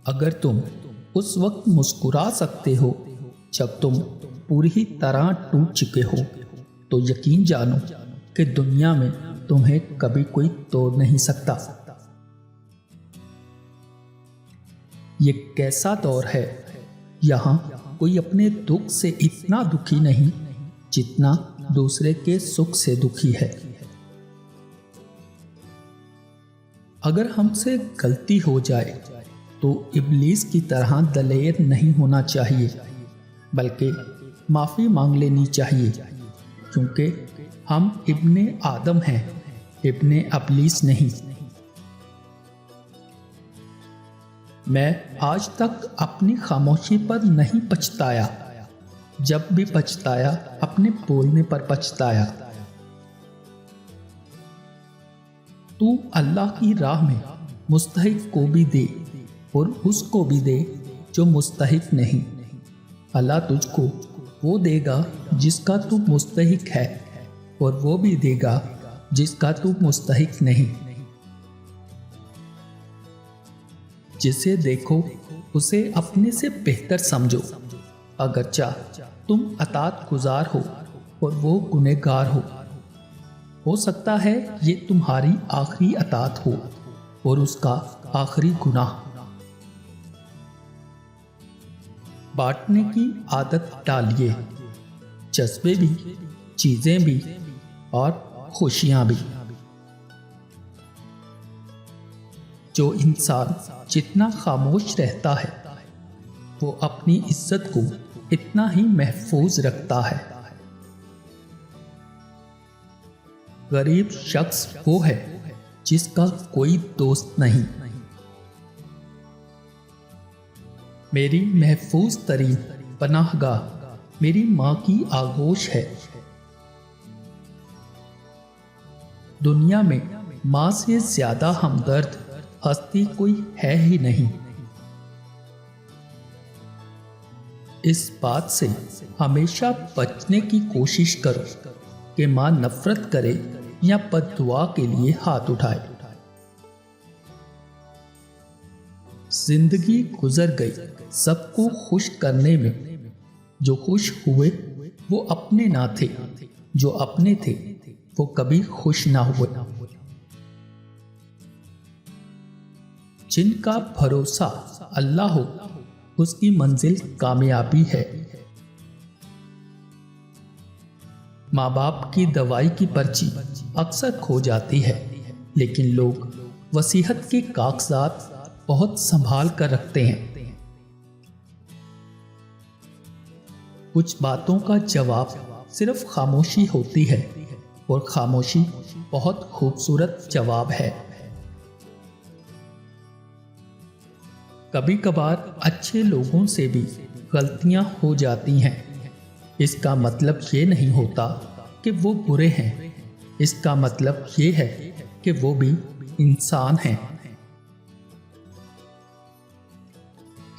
अगर तुम उस वक्त मुस्कुरा सकते हो जब तुम पूरी तरह टूट चुके हो, तो यकीन जानो कि दुनिया में तुम्हें कभी कोई तोड़ नहीं सकता। ये कैसा दौर है, यहाँ कोई अपने दुख से इतना दुखी नहीं जितना दूसरे के सुख से दुखी है। अगर हमसे गलती हो जाए तो इब्लीस की तरह दलेर नहीं होना चाहिए, बल्कि माफ़ी मांग लेनी चाहिए, क्योंकि हम इब्ने आदम हैं, इब्ने इब्लीस नहीं। मैं आज तक अपनी खामोशी पर नहीं पछताया, जब भी पछताया अपने बोलने पर पछताया। तू अल्लाह की राह में मुस्तहिक को भी दे और उसको भी दे जो मुस्तहिक नहीं। अल्लाह तुझको वो देगा जिसका तू मुस्तहिक है, और वो भी देगा जिसका तू मुस्तहिक नहीं। जिसे देखो उसे अपने से बेहतर समझो, अगरचा तुम अतात गुजार हो और वो गुनहगार हो सकता है ये तुम्हारी आखिरी अतात हो और उसका आखिरी गुनाह। बांटने की आदत डालिए, जज्बे भी, चीजें भी और खुशियां भी। जो इंसान जितना खामोश रहता है वो अपनी इज्जत को इतना ही महफूज रखता है। गरीब शख्स वो है जिसका कोई दोस्त नहीं। मेरी महफूज तरीन पनाहगाह मेरी माँ की आगोश है। दुनिया में माँ से ज्यादा हमदर्द हस्ती कोई है ही नहीं। इस बात से हमेशा बचने की कोशिश करो कि माँ नफरत करे या बद्दुआ के लिए हाथ उठाए। जिंदगी गुजर गई सबको खुश करने में, जो खुश हुए वो अपने ना थे, जो अपने थे वो कभी खुश ना हुए। जिनका भरोसा अल्लाह हो उसकी मंजिल कामयाबी है। माँ बाप की दवाई की पर्ची अक्सर खो जाती है, लेकिन लोग वसीयत के कागजात बहुत संभाल कर रखते हैं। कुछ बातों का जवाब सिर्फ खामोशी होती है, और खामोशी बहुत खूबसूरत जवाब है। कभी कभार अच्छे लोगों से भी गलतियां हो जाती हैं। इसका मतलब ये नहीं होता कि वो बुरे हैं, इसका मतलब ये है कि वो भी इंसान हैं।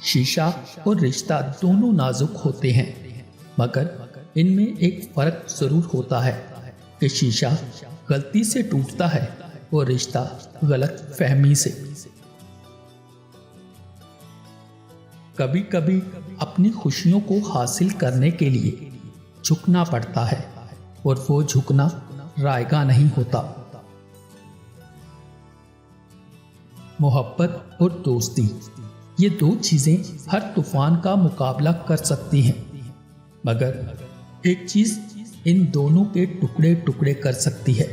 शीशा और रिश्ता दोनों नाजुक होते हैं, मगर इनमें एक फर्क जरूर होता है कि शीशा गलती से टूटता है और रिश्ता गलत फहमी से। कभी कभी अपनी खुशियों को हासिल करने के लिए झुकना पड़ता है, और वो झुकना रायगा नहीं होता। मोहब्बत और दोस्ती ये दो चीजें हर तूफान का मुकाबला कर सकती हैं, मगर एक चीज इन दोनों के टुकड़े टुकड़े कर सकती है,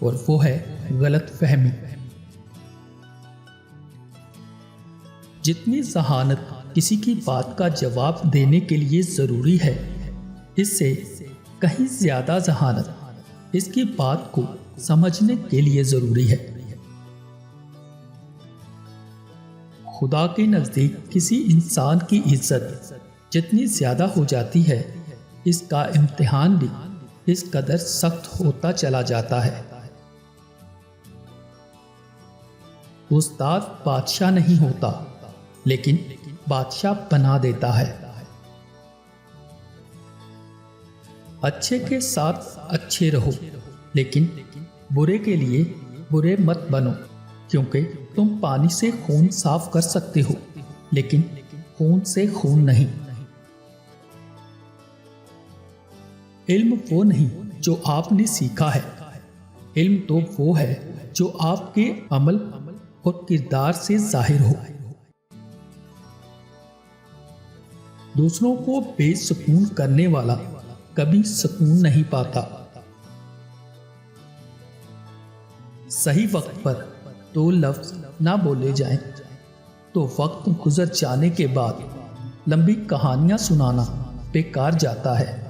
और वो है गलत फहमी। जितनी जहानत किसी की बात का जवाब देने के लिए जरूरी है, इससे कहीं ज्यादा जहानत इसकी बात को समझने के लिए जरूरी है। खुदा के नजदीक किसी इंसान की इज्जत जितनी ज्यादा हो जाती है, इसका इम्तिहान भी इस कदर सख्त होता चला जाता है। उस्ताद बादशाह नहीं होता, लेकिन बादशाह बना देता है। अच्छे के साथ अच्छे रहो, लेकिन बुरे के लिए बुरे मत बनो, क्योंकि तुम पानी से खून साफ कर सकते हो, लेकिन खून से खून नहीं। इल्म वो नहीं जो आपने सीखा है, इल्म तो वो है जो आपके अमल और किरदार से जाहिर हो। दूसरों को बेसुकून करने वाला कभी सुकून नहीं पाता। सही वक्त पर दो लफ्ज ना बोले जाएं तो वक्त गुजर जाने के बाद लंबी कहानियां सुनाना बेकार जाता है।